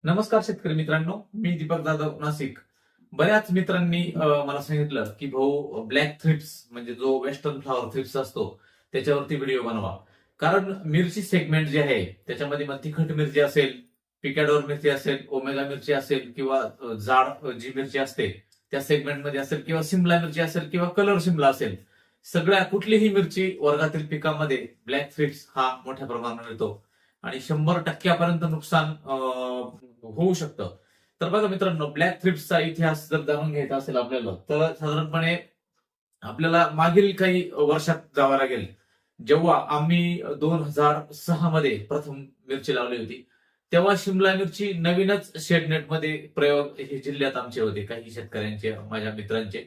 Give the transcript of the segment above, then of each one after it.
नमस्कार शेतकरी मित्रांनो, मी दीपक जाधव नाशिक. बऱ्याच मित्रांनी मला सांगितलं की भाऊ ब्लॅक थ्रिप्स म्हणजे जो वेस्टर्न फ्लॉवर थ्रिप्स असतो त्याच्यावरती व्हिडिओ बनवा. कारण मिरची सेगमेंट जे आहे त्याच्यामध्ये मग तिखट मिरची असेल, पिकॅडोर मिरची असेल, ओमेगा मिरची असेल किंवा जाड जी मिरची असते त्या सेगमेंटमध्ये असेल किंवा सिमला मिरची असेल किंवा कलर शिमला असेल, सगळ्या कुठलीही मिरची वर्गातील पिकामध्ये ब्लॅक थ्रिप्स हा मोठ्या प्रमाणावर येतो आणि 100% नुकसान होऊ शकतं. तर बघा मित्रांनो, ब्लॅक थ्रिप्सचा इतिहास जर जाणून घ्यायचा असेल आपल्याला तर साधारणपणे आपल्याला मागील काही वर्षात जावं लागेल. जेव्हा आम्ही 2006 मध्ये प्रथम मिरची लावली होती, तेव्हा शिमला मिरची नवीनच शेडनेटमध्ये प्रयोग हे जिल्ह्यात आमचे होते, काही शेतकऱ्यांचे, माझ्या मित्रांचे.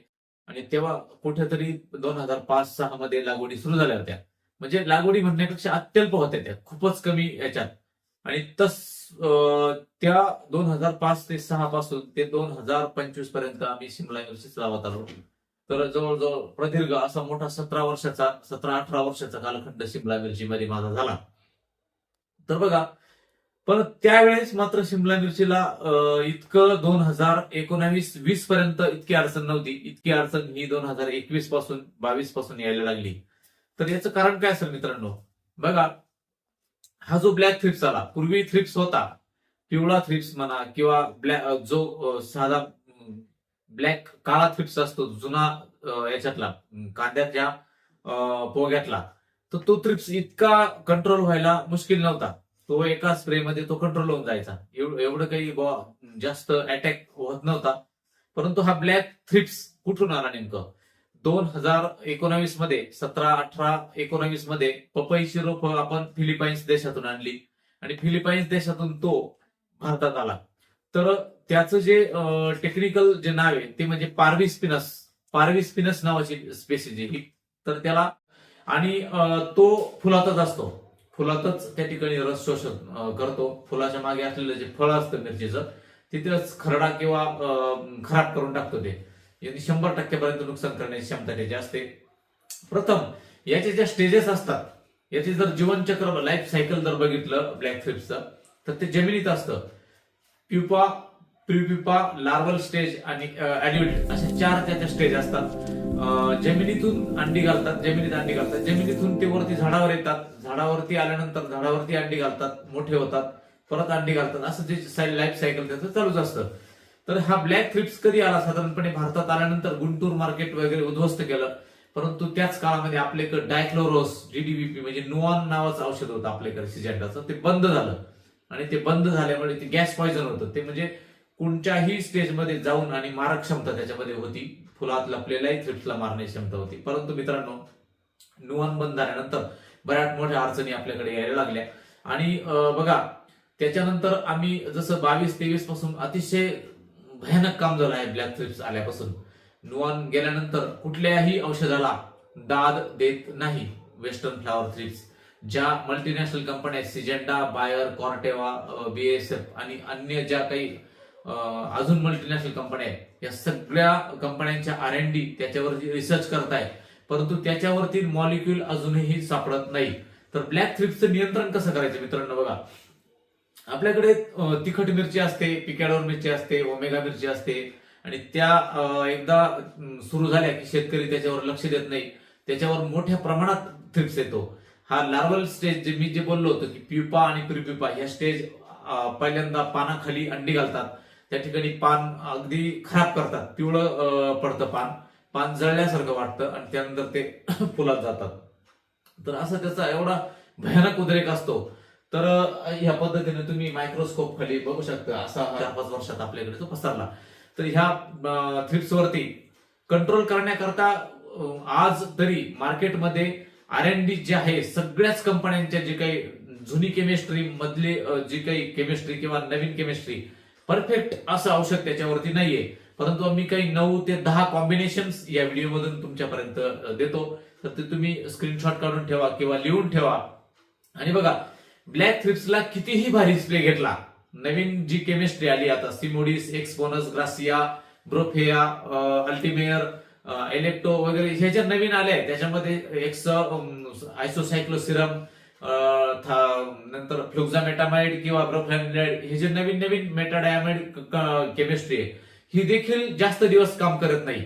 आणि तेव्हा कुठेतरी 2005-6 मध्ये लागवडी सुरू झाल्या होत्या. म्हणजे लागवडी म्हणण्यापेक्षा अत्यल्प होत्या त्या, खूपच कमी याच्यात. आणि त्या 2005 ते 6 पासून ते 2025 पर्यंत आम्ही शिमला मिरचीच लावत आलो. तर जवळजवळ प्रदीर्घ असा मोठा 17-18 वर्षाचा कालखंड शिमला मिरची मध्ये माझा झाला. तर बघा, पण त्यावेळेस मात्र शिमला मिरचीला इतकं 2019-20 पर्यंत इतकी अडचण नव्हती. इतकी अडचण ही 2021 पासून 22 पासून यायला लागली. तर याचं कारण काय असेल मित्रांनो? बघा, हा जो ब्लॅक थ्रिप्स आला, पूर्वी थ्रिप्स होता, पिवळा थ्रिप्स म्हणा किंवा जो साधा ब्लॅक काळा थ्रिप्स असतो जुना, याच्यातला कांद्याच्या पोग्यातला, तर तो थ्रिप्स इतका कंट्रोल व्हायला मुश्किल नव्हता. तो एका स्प्रे मध्ये तो कंट्रोल होऊन जायचा. एवढं काही जास्त अटॅक होत नव्हता. परंतु हा ब्लॅक थ्रिप्स कुठून आला नेमकं? 2019 मध्ये, 17-18-19 मध्ये पपईची रोपं आपण फिलिपाईन्स देशातून आणली आणि फिलिपाईन्स देशातून तो भारतात आला. तर त्याचं जे टेक्निकल जे नाव आहे ते म्हणजे पार्विस्पिनस नावाची स्पेसिस आहे ही. तर त्याला आणि तो फुलातच असतो. फुलातच त्या ठिकाणी रस शोषण करतो. फुलाच्या मागे असलेलं जे फळ असतं मिरचीचं, तिथेच खरडा किंवा खराब करून टाकतो ते. यांनी 100% पर्यंत नुकसान करण्याची क्षमता त्याची असते. प्रथम याचे ज्या स्टेजेस असतात, याचे जर जीवनचक्र लाईफ सायकल जर बघितलं ब्लॅक थ्रिप्सचं, तर ते जमिनीत असतं. प्युपा, प्रिप्युपा, लार्वल स्टेज आणि ऍडल्ट अशा 4 त्याच्या स्टेज असतात. जमिनीतून अंडी घालतात, जमिनीतून ते वरती झाडावर येतात, झाडावरती आल्यानंतर झाडावरती अंडी घालतात, मोठे होतात, परत अंडी घालतात, असं जे लाईफ सायकल त्याचं चालूच असतं. तर हा ब्लॅक थ्रिप्स कधी आला? साधारणपणे भारतात आल्यानंतर गुंटूर मार्केट वगैरे उद्ध्वस्त केलं. परंतु त्याच काळामध्ये आपल्याकडे डायक्लोरोस DDBP म्हणजे नुऑन नावाचं औषध होतं आपल्याकडे सिजेंटाचं, ते बंद झालं. आणि ते बंद झाल्यामुळे ते गॅस पॉइझन होतं. ते म्हणजे कोणत्याही स्टेजमध्ये जाऊन आणि मारक क्षमता त्याच्यामध्ये होती. फुलात लपलेल्याही थ्रिप्सला मारण्याची क्षमता होती. परंतु मित्रांनो, नुऑन बंद झाल्यानंतर बऱ्याच मोठ्या अडचणी आपल्याकडे यायला लागल्या. आणि बघा, त्याच्यानंतर आम्ही जसं 22-23 पासून अतिशय भयानक काम झालं आहे ब्लॅक थ्रिप्स आल्यापासून. नुऑन गेल्यानंतर कुठल्याही औषधाला दाद देत नाही वेस्टर्न फ्लॉवर थ्रिप्स. ज्या मल्टीनॅशनल कंपन्या आहेत, सिजेंटा, बायर, कॉर्टेवा, BASF आणि अन्य ज्या काही अजून मल्टीनॅशनल कंपन्या आहेत, या सगळ्या कंपन्यांच्या R&D त्याच्यावरती रिसर्च करताय, परंतु त्याच्यावरती मॉलिक्यूल अजूनही सापडत नाही. तर ब्लॅक थ्रिप्सचं नियंत्रण कसं करायचं मित्रांनो? बघा, आपल्याकडे तिखट मिरची असते, पिकॅडोर मिरची असते, ओमेगा मिरची असते. आणि त्या एकदा सुरू झाल्या की शेतकरी त्याच्यावर लक्ष देत नाही. त्याच्यावर मोठ्या प्रमाणात थ्रिप्स येतो. हा लार्वल स्टेज जे मी बोललो होतो की प्युपा आणि प्रिप्युपा ह्या स्टेज पहिल्यांदा पानाखाली अंडी घालतात. त्या ठिकाणी पान अगदी खराब करतात, पिवळं पडतं पान जळल्यासारखं वाटतं आणि त्यानंतर ते फुलात जातात. तर असा त्याचा एवढा भयानक उद्रेक असतो. तर ह्या पद्धतीने तुम्ही मायक्रोस्कोप खाली बघू शकता. असा 4-5 वर्षात आपल्याकडे तो पसरला. तर ह्या थ्रिप्स वरती कंट्रोल करण्याकरता आज तरी मार्केटमध्ये R&D जे आहे, सगळ्याच कंपन्यांच्या जे काही जुनी केमिस्ट्री मधले जी काही केमिस्ट्री किंवा नवीन केमिस्ट्री, परफेक्ट असं औषध त्याच्यावरती नाहीये. परंतु आम्ही काही 9 ते 10 कॉम्बिनेशन्स या व्हिडिओ मधून तुमच्यापर्यंत देतो. तर ते तुम्ही स्क्रीनशॉट काढून ठेवा किंवा लिहून ठेवा. आणि बघा, ब्लॅक थ्रिप्सला कितीही भारी स्प्रे घेतला, नवीन जी केमिस्ट्री आली आता, सिमोडिस, एक्सपोनस, ग्रासिया, ब्रोफेया, अल्टिमेअर, इलेक्ट्रो वगैरे ह्या ज्या नवीन आल्या आहेत, त्याच्यामध्ये आयसोसायक्लोसिरम, नंतर फ्लुक्झामेटामाइड किंवा ब्रोफ्लॅमिडाइड हे जे नवीन नवीन मेटाडायमाइड केमिस्ट्री आहे ही देखील जास्त दिवस काम करत नाही.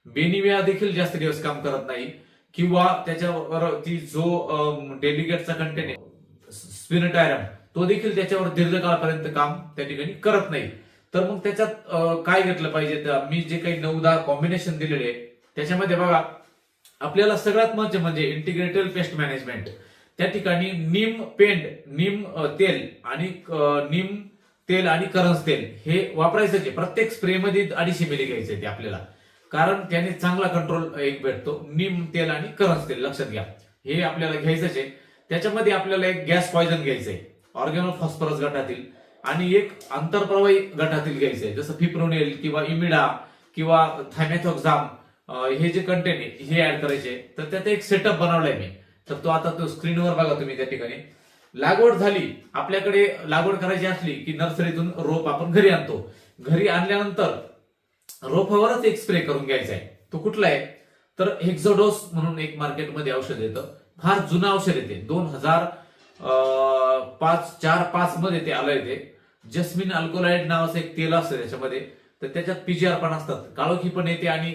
बेनिविया देखील जास्त दिवस काम करत नाही किंवा त्याच्यावरती जो डेलिगेटचा कंटेन आहे स्पिरिटायरम तो देखील त्याच्यावर दीर्घकाळापर्यंत काम त्या ठिकाणी करत नाही. तर मग त्याच्यात काय घेतलं पाहिजे, तर मी जे काही 9-10 कॉम्बिनेशन दिलेले आहे त्याच्यामध्ये बघा आपल्याला सगळ्यात महत्त्वाचे म्हणजे इंटिग्रेटेड पेस्ट मॅनेजमेंट. त्या ठिकाणी नीम पेंड, नीम तेल आणि करंज तेल हे वापरायचं आहे. प्रत्येक स्प्रे मध्ये 250 मिली घ्यायचे ते आपल्याला, कारण त्याने चांगला कंट्रोल एक भेटतो. नीम तेल आणि करंज तेल लक्षात घ्या, हे आपल्याला घ्यायचंच आहे. त्याच्यामध्ये आपल्याला एक गॅस पॉयझन घ्यायचंय ऑर्गॅनोफॉस्फरस गटातील आणि एक आंतरप्रवाही गटातील घ्यायचंय, जसं फिप्रोनिल किंवा इमिडा किंवा थायमेथॉक्झाम हे जे कंटेन आहे हे ऍड करायचे. तर त्याचा एक सेटअप बनवलाय मी, तर तो आता तो स्क्रीनवर बघा तुम्ही. त्या ठिकाणी लागवड झाली, आपल्याकडे लागवड करायची असली की नर्सरीतून रोप आपण घरी आणतो. घरी आणल्यानंतर रोपावरच एक स्प्रे करून घ्यायचा आहे. तो कुठला आहे तर हेक्झोडोस म्हणून एक मार्केटमध्ये औषध येतं, फार जुनं औषध येते, 2004-5 मध्ये ते आलंय. ते जस्मिन अल्कोलाइड नावाचं एक तेल असतं त्याच्यामध्ये, तर त्याच्यात पीजीआर पण असतात, काळोखी पण येते आणि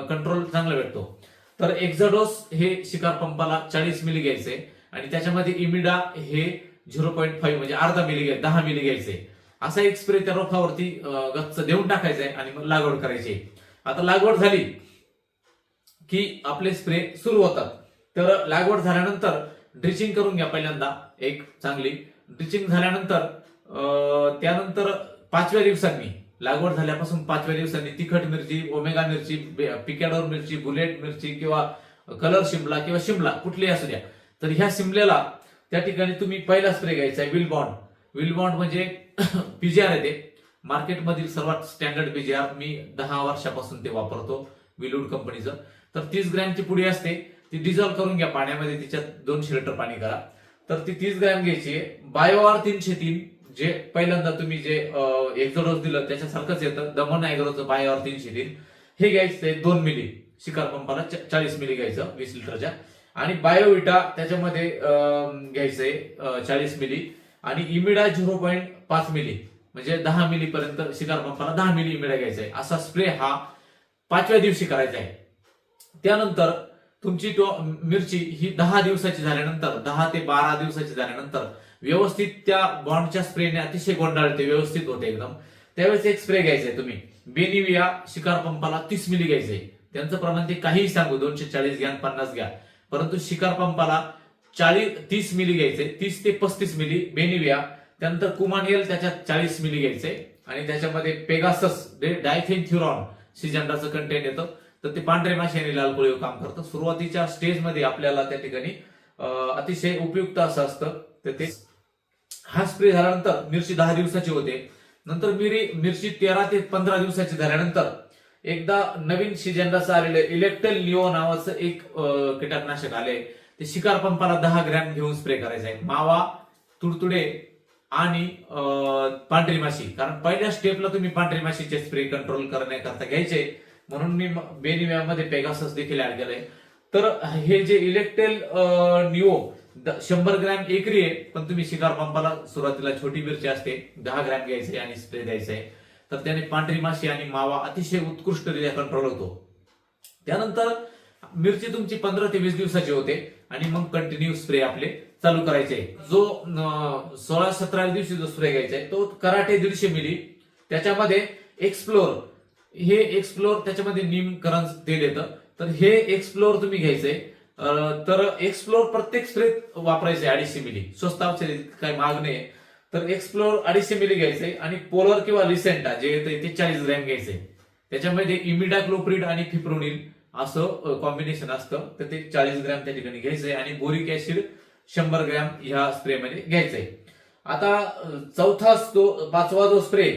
कंट्रोल चांगला भेटतो. तर एक्झोडोस हे शिकार पंपाला 40 मिली घ्यायचे आणि त्याच्यामध्ये इमिडा हे 0.5 म्हणजे अर्धा मिली 10 मिली घ्यायचे. असा एक स्प्रे त्या रोपावरती गच्च देऊन टाकायचा आहे आणि मग लागवड करायची. आता लागवड झाली की आपले स्प्रे सुरू होतात. तर लागवड झाल्यानंतर ड्रिचिंग करून घ्या पहिल्यांदा एक चांगली. ड्रिचिंग झाल्यानंतर त्यानंतर 5व्या दिवसांनी, लागवड झाल्यापासून 5व्या दिवसांनी तिखट मिरची, ओमेगा मिरची, पिकॅडोर मिरची, बुलेट मिरची किंवा कलर शिमला किंवा शिमला कुठलीही असू द्या, तर ह्या शिमल्याला त्या ठिकाणी तुम्ही पहिला स्प्रे घ्यायचा आहे विलबॉन्ड. विलबॉन्ड म्हणजे पीजीआर आहे ते मार्केटमधील सर्वात स्टँडर्ड पीजीआर. मी 10 वर्षापासून ते वापरतो विलवूड कंपनीचं. तर 30 ग्रॅमची पुडी असते, ती डिझॉल्व्ह करून घ्या पाण्यामध्ये, तिच्यात 200 लिटर पाणी करा. तर ती 30 ग्रॅम घ्यायची आहे. बायोआर 303 जे पहिल्यांदा तुम्ही जे एक्झोडोस दिलं त्याच्यासारखंच येतं, दमन ॲग्रोचं बायोआर 303 हे घ्यायचंय 2 मिली. शिकार पंपाला 40 मिली घ्यायचं 20 लिटरच्या. आणि बायोविटा त्याच्यामध्ये घ्यायचंय 40 मिली आणि इमिडा 0.5 मिली म्हणजे 10 मिली पर्यंत शिकार पंपाला 10 मिली इमिडा घ्यायचा आहे. असा स्प्रे हा 5व्या दिवशी करायचा आहे. त्यानंतर तुमची मिरची ही 10 दिवसाची झाल्यानंतर, 10 ते 12 दिवसाची झाल्यानंतर व्यवस्थित त्या बॉन्डच्या स्प्रेने अतिशय गोंडाळते, व्यवस्थित होते एकदम. त्यावेळेस एक स्प्रे घ्यायचंय तुम्ही बेनिविया शिकार पंपाला 30 मिली घ्यायचंय. त्यांचं प्रमाण ते काहीही सांगू, 240 घ्या 50 घ्या, परंतु शिकार पंपाला 30 मिली घ्यायचंय, 30 ते 35 मिली बेनिविया. त्यानंतर कुमानियल त्याच्यात 40 मिली घ्यायचंय आणि त्याच्यामध्ये पेगासस डायफेन्थ्युरॉन सिजंडाचं कंटेंट येतं. तर ते पांढरे माशी आणि लाल कोळीवर काम करतं. सुरुवातीच्या स्टेजमध्ये आपल्याला त्या ठिकाणी अतिशय उपयुक्त असं असतं. तर ते हा स्प्रे झाल्यानंतर मिरची 10 दिवसाची होते. नंतर मिरची 13 ते 15 दिवसाची झाल्यानंतर एकदा नवीन सिजंडाचं आलेलं इलेक्ट्रेल लिओ नावाचं एक कीटकनाशक आले, ते शिकार पंपाला 10 ग्रॅम घेऊन स्प्रे करायचं आहे. मावा, तुडतुडे आणि पांढरी माशी, कारण पहिल्या स्टेपला तुम्ही पांढरी माशीचे स्प्रे कंट्रोल करण्याकरता घ्यायचे, म्हणून मी बेनिवियामध्ये पेगासस देखील ऍड केलंय. तर हे जे इलेक्ट्रेल निओ 100 ग्रॅम एकरी आहे, पण तुम्ही शिकार पंपाला सुरुवातीला छोटी मिरची असते 10 ग्रॅम घ्यायचे आणि स्प्रे द्यायचा आहे. तर त्याने पांढरी माशी आणि मावा अतिशय उत्कृष्टरित्या कंट्रोल होतो. त्यानंतर मिरची तुमची 15 ते 20 दिवसाची होते आणि मग कंटिन्यू स्प्रे आपले चालू करायचे. जो 16-17 दिवशी जो स्प्रे घ्यायचा आहे तो कराटे 150 मिली. त्याच्यामध्ये एक्सप्लोर त्याच्यामध्ये नीम करंज तेल येतं. तर हे एक्सप्लोर तुम्ही घ्यायचंय. तर एक्सप्लोर प्रत्येक स्प्रे वापरायचे 250 मिली. स्वस्त औषध काही महाग नाही. तर एक्सप्लोर 250 मिली घ्यायचंय आणि पोलर किंवा लिसेंटा जे येतं ते 40 ग्रॅम घ्यायचंय. त्याच्यामध्ये इमिडाक्लोप्रिड आणि फिप्रोनिल असं कॉम्बिनेशन असतं, तर ते 40 ग्रॅम त्या ठिकाणी घ्यायचंय आणि बोरिक ऍसिड 100 ग्रॅम ह्या स्प्रेमध्ये घ्यायचंय. आता 5वा जो स्प्रे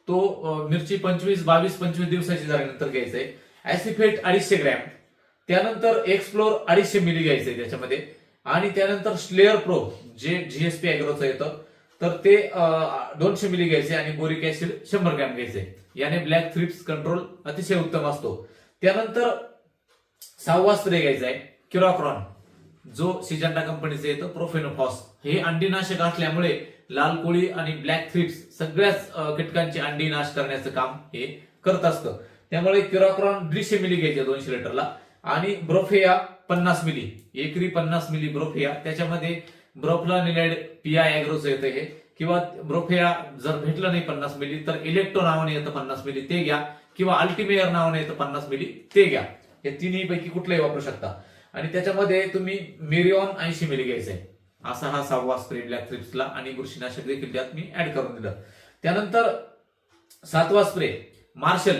तो मिरची 22-25 दिवसाची झाल्यानंतर घ्यायचंय. ऍसिफेट 250 ग्रॅम. त्यानंतर एक्सप्लोर 250 मिली घ्यायचंय त्याच्यामध्ये आणि त्यानंतर स्लेअर प्रो जे जीएसपी ऍग्रोचं येतं, तर ते 200 मिली घ्यायचे आणि बोरिक ऍसिड 100 ग्रॅम घ्यायचे. याने ब्लॅक थ्रिप्स कंट्रोल अतिशय उत्तम असतो. त्यानंतर 6वा स्प्रे घ्यायचा आहे किरॉक्रॉन, जो सिजंडा कंपनीचा येतो, प्रोफेनोफॉस. हे अंडीनाशक असल्यामुळे लाल कोळी आणि ब्लॅक थ्रिप्स सगळ्याच कीटकांची अंडी नाश करण्याचं काम हे करत असतं. त्यामुळे क्युराक्रॉन 150 मिली घ्यायचे 200 लिटरला आणि ब्रोफेया 50 मिली, एकरी 50 मिली ब्रोफेया. त्याच्यामध्ये ब्रोफ्लानिलाइड पीआय अॅग्रोचं येतं हे, किंवा ब्रोफेया जर भेटलं नाही 50 मिली तर इलेक्ट्रो नावाने येतं 50 मिली ते घ्या, किंवा अल्टिमेयर नावाने येतं 50 मिली ते घ्या. हे तिन्ही पैकी कुठलंही वापरू शकता. आणि त्याच्यामध्ये तुम्ही मेरिओन 80 मिली घ्यायचंय. असा हा 6वा स्प्रे ब्लॅक थ्रिप्सला, आणि बुरशीनाशक देखील त्यात मी ऍड करून दिलं. त्यानंतर 7वा स्प्रे मार्शल,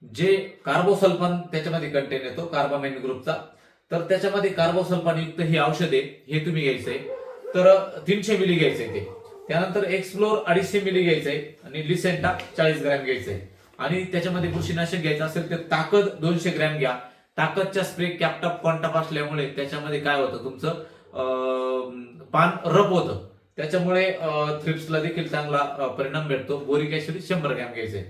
जे कार्बोसल्फान त्याच्यामध्ये कंटेन येतो कार्बामेन ग्रुपचा, तर त्याच्यामध्ये कार्बोसल्फान युक्त ही औषध आहे, हे तुम्ही घ्यायचंय. तर 300 मिली घ्यायचंय ते. त्यानंतर एक्सप्लोर 250 मिली घ्यायचंय आणि लिसेंटा 40 ग्रॅम घ्यायचंय. आणि त्याच्यामध्ये बुरशीनाशक घ्यायचं असेल तर ताकद 200 ग्रॅम घ्या. ताकदच्या स्प्रे कॅपटॉप कॉन्टॉप असल्यामुळे त्याच्यामध्ये काय होतं, तुमचं पान रफ होतं, त्याच्यामुळे थ्रिप्सला देखील चांगला परिणाम भेटतो. बोरिक ऍसिड 100 ग्रॅम घ्यायचंय.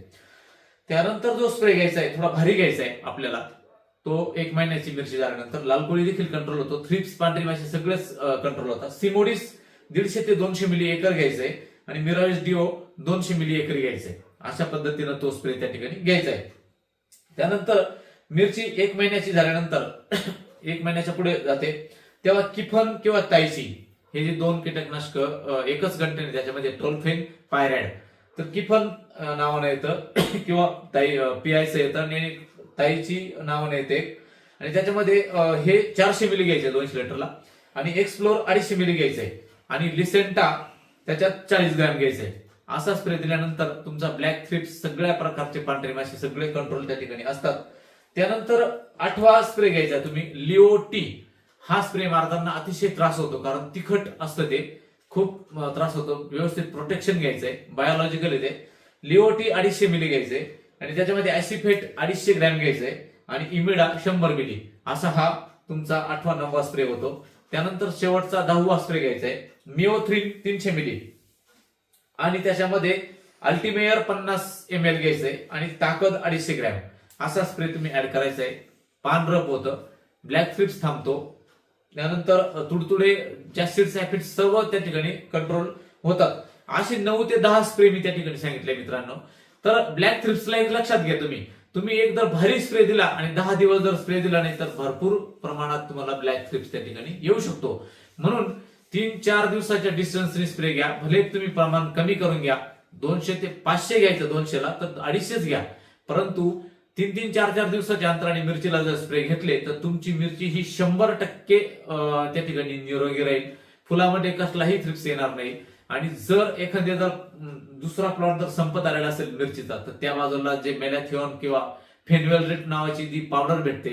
त्यानंतर जो स्प्रे घ्यायचा आहे, थोडा भारी घ्यायचा आहे आपल्याला, तो 1 महिन्याची मिरची झाल्यानंतर लाल कोळी देखील कंट्रोल होतो, थ्रिप्स पांढरी माशी सगळेच कंट्रोल होतात. सिमोडिस 150 ते 200 मिली एकर घ्यायचंय आणि मिराज डिओ 200 मिली एकर घ्यायचंय. अशा पद्धतीनं तो स्प्रे त्या ठिकाणी घ्यायचा आहे. त्यानंतर मिरची 1 महिन्याची झाल्यानंतर 1 महिन्याच्या पुढे जाते तेव्हा किफन किंवा तायची, हे जे 2 कीटकनाशक एकच कंटेन, त्याच्यामध्ये टोल्फेन पायरॅड. तर किफन नावानं येतं किंवा पीआयचं येतं आणि ताईची नावानं येते. आणि त्याच्यामध्ये हे 400 मिली घ्यायचे 200 लिटरला आणि एक्सप्लोर 250 मिली घ्यायचंय आणि लिसेंटा त्याच्यात 40 ग्रॅम घ्यायचंय. असा स्प्रे दिल्यानंतर तुमचा ब्लॅक थ्रिप्स, सगळ्या प्रकारचे पांढरे माशी सगळे कंट्रोल त्या ठिकाणी असतात. त्यानंतर 8वा स्प्रे घ्यायचा तुम्ही लिओ टी. हा स्प्रे मारताना अतिशय त्रास होतो, कारण तिखट असतं, ते खूप त्रास होतो. व्यवस्थित प्रोटेक्शन घ्यायचंय, बायोलॉजिकल येते. लिओ टी 250 मिली घ्यायचंय आणि त्याच्यामध्ये ऍसिफेट 250 ग्रॅम घ्यायचंय आणि इमिडा 100 मिली. असा हा तुमचा 8वा 9वा स्प्रे होतो. त्यानंतर शेवटचा 10वा स्प्रे घ्यायचाय मिओथ्रिन 300 मिली आणि त्याच्यामध्ये अल्टिमेयर 50 ml घ्यायचंय आणि ताकद 250 ग्रॅम. असा स्प्रे तुम्ही ऍड करायचा आहे. पान रफ होतं, ब्लॅक थ्रिप्स थांबतो, त्यानंतर तुडतुडे, जास्तीत सॅफिड सर्व त्या ठिकाणी कंट्रोल होतात. असे 9 ते 10 स्प्रे मी त्या ठिकाणी सांगितले मित्रांनो. तर ब्लॅक थ्रिप्सला एक लक्षात घ्या, तुम्ही एक जर भारी स्प्रे दिला आणि 10 दिवस जर स्प्रे दिला नाही तर भरपूर प्रमाणात तुम्हाला ब्लॅक थ्रिप्स त्या ठिकाणी येऊ शकतो. म्हणून 3-4 दिवसाच्या डिस्टन्सने स्प्रे घ्या. भले तुम्ही प्रमाण कमी करून घ्या, 200 ते 500 घ्यायचं 200ला तर 250 घ्या, परंतु 3-3, 4-4 दिवसाच्या अंतराने मिरचीला जर स्प्रे घेतले तर तुमची मिरची ही 100% त्या ठिकाणी निरोगी राहील. फुलामध्ये कसलाही थ्रिप्स येणार नाही. आणि जर एखाद्या जर दुसरा प्लॉट जर संपत आलेला असेल मिरचीचा, तर त्या बाजूला जे मेलॅथिओन किंवा फेनवेलरेट नावाची जी पावडर भेटते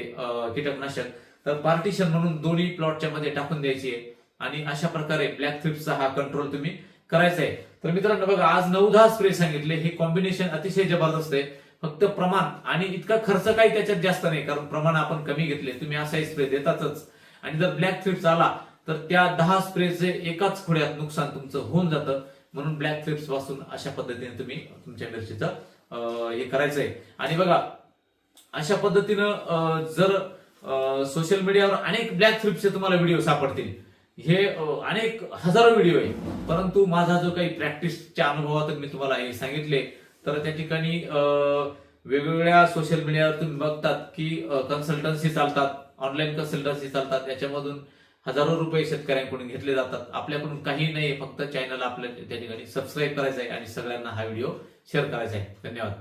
कीटकनाशक, तर पार्टिशन म्हणून दोन्ही प्लॉटच्या मध्ये टाकून द्यायची आहे. आणि अशा प्रकारे ब्लॅक थ्रिप्सचा हा कंट्रोल तुम्ही करायचा आहे. तर मित्रांनो बघा, आज 9-10 स्प्रे सांगितले. हे कॉम्बिनेशन अतिशय जबरदस्त आहे. फक्त प्रमाण आणि इतका खर्च काही त्याच्यात जास्त नाही, कारण प्रमाण आपण कमी घेतले. तुम्ही असाही स्प्रे देतातच. आणि जर ब्लॅक थ्रिप्स आला तर त्या 10 स्प्रेचे एकाच खोड्यात नुकसान तुमचं होऊन जातं. म्हणून ब्लॅक थ्रिप्स पासून अशा पद्धतीने तुम्ही तुमच्या मिरचीचं हे करायचंय. आणि बघा, अशा पद्धतीनं जर सोशल मीडियावर अनेक ब्लॅक थ्रिप्सचे तुम्हाला व्हिडिओ सापडतील. हे अनेक हजारो व्हिडिओ आहे, परंतु माझा जो काही प्रॅक्टिसच्या अनुभवातून मी तुम्हाला हे सांगितले, तर त्या ठिकाणी वेगवेगळ्या सोशल मीडियावर तुम्ही बघतात की कन्सल्टन्सी चालतात, ऑनलाईन कन्सल्टन्सी चालतात, याच्यामधून हजारो रुपये शेतकऱ्यांकडून घेतले जातात. आपल्याकडून काही नाही, फक्त चॅनल आपल्या त्या ठिकाणी सबस्क्राईब करायचं आहे आणि सगळ्यांना हा व्हिडिओ शेअर करायचा आहे. धन्यवाद.